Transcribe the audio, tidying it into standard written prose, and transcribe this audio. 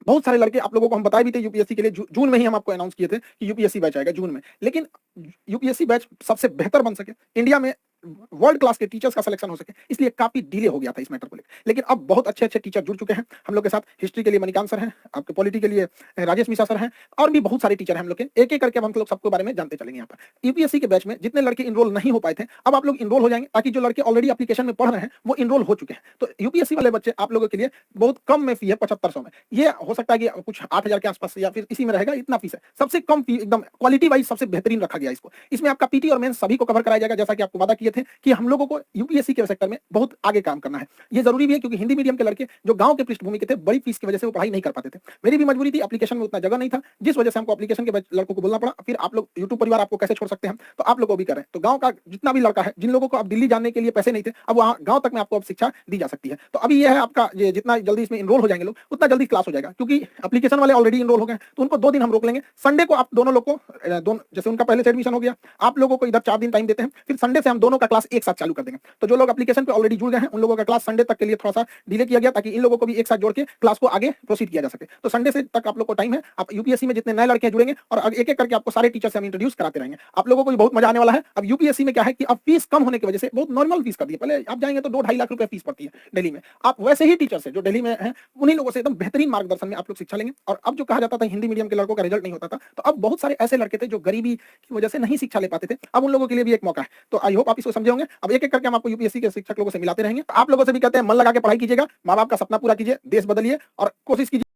बहुत सारे लड़के आप लोगों को हम बताए भी थे यूपीएससी के लिए जून में ही हम आपको अनाउंस किए थे कि यूपीएससी बैच आएगा जून में। लेकिन यूपीएससी बैच सबसे बेहतर बन सके, इंडिया में वर्ल्ड क्लास के टीचर्स का सिलेक्शन हो सके, इसलिए काफी डिले हो गया था इस मैटर को लेकर। लेकिन अब बहुत अच्छे अच्छे टीचर जुड़ चुके हैं हम लोग के साथ। हिस्ट्री के लिए मणिकांत सर हैं, आपके पॉलिटी के लिए राजेश मिश्रा सर हैं, और भी बहुत सारे टीचर हैं हम लोग के। एक एक करके हम लोग सबके बारे में जानते चलेंगे यहाँ पर। यूपीएससी के बैच में जितने लड़के इनरोल नहीं हो पाए थे, अब आप लोग इनरोल हो जाएंगे, ताकि जो लड़के ऑलरेडी एप्लीकेशन में पढ़ रहे हैं वो इनरोल हो चुके हैं। तो यूपीएससी वाले बच्चे आप लोगों के लिए बहुत कम में फी है, 7500 में। ये हो सकता है कि कुछ 8000 के आसपास या फिर इसी में रहेगा, इतना फीस है। सबसे कम फी, एकदम क्वालिटी वाइज सबसे बेहतरीन रखा गया इसको। इसमें आपका पीटी और मेंस सभी को कवर कराया जाएगा, जैसा कि आपको वादा किए थे कि हम लोगों को यूपीएससी के सेक्टर में बहुत आगे काम करना है। ये जरूरी भी है, क्योंकि हिंदी मीडियम के लड़के जो गांव के पृष्ठभूमि के थे, बड़ी फीस की वजह से वो पढ़ाई नहीं कर पाते थे। मेरी भी मजबूरी थी, एप्लीकेशन में उतना जगह नहीं था, जिस वजह से हमको एप्लीकेशन के लड़कों को बोलना पड़ा। फिर आप लोग यूट्यूब परिवार आपको कैसे छोड़ सकते हैं, तो आप लोग को भी करें। तो गांव का जितना भी लड़का है, जिन लोगों को अब दिल्ली जाने के लिए पैसे नहीं थे, अब वहां गांव तक में आपको अब शिक्षा दी जा सकती है। तो अभी ये है आपका, जितना जल्दी इसमें इनरोल हो जाएंगे लोग, उतना जल्दी क्लास हो जाएगा, क्योंकि एप्लीकेशन वाले ऑलरेडी इनरोल हो गए, तो उनको 2 दिन हम रोक लेंगे। संडे को आप दोनों लोग को जैसे उनका पहले से एडमिशन हो गया, आप लोगों को इधर 4 दिन टाइम देते हैं, फिर संडे से हम दोनों का क्लास एक साथ चालू कर देंगे। तो जो लोग एप्लीकेशन पे ऑलरेडी जुड़ गए हैं, उन लोगों का क्लास संडे तक के लिए थोड़ा सा डिले किया गया, ताकि इन लोगों को भी एक साथ जोड़ के क्लास को आगे प्रोसीड किया जा सके। तो संडे से तक आप लोग को टाइम है। आप यूपीएससी में जितने नए लड़के जुड़ेंगे, और एक एक करके आपको सारे टीचर से हम इंट्रोड्यूस कराते रहेंगे। आप लोगों को भी बहुत मजा आने वाला है। अब यूपीएससी में क्या है कि अब फीस कम होने की वजह से बहुत नॉर्मल फीस कर दी है। पहले आप जाएंगे तो 2-2.5 लाख रुपए फीस पड़ती है दिल्ली में। आप वैसे ही टीचर से जो दिल्ली में हैं, उन्हीं लोगों से एकदम बेहतरीन मार्गदर्शन में आप लोग शिक्षा लेंगे। और अब जो कहा जाता था हिंदी मीडियम के लड़कों का रिजल्ट नहीं होता था, तो अब बहुत सारे ऐसे लड़के थे जो गरीबी की वजह से नहीं शिक्षा ले पाते थे, अब उन लोगों के लिए भी एक मौका है। तो आई होप आप इसको समझे होंगे। अब एक एक करके हम आपको यूपीएससी के शिक्षक लोगों से मिलाते रहेंगे। आप लोगों से भी कहते हैं मन लगा के पढ़ाई कीजिएगा, माँ बाप का सपना पूरा कीजिए, देश बदलिए और कोशिश कीजिए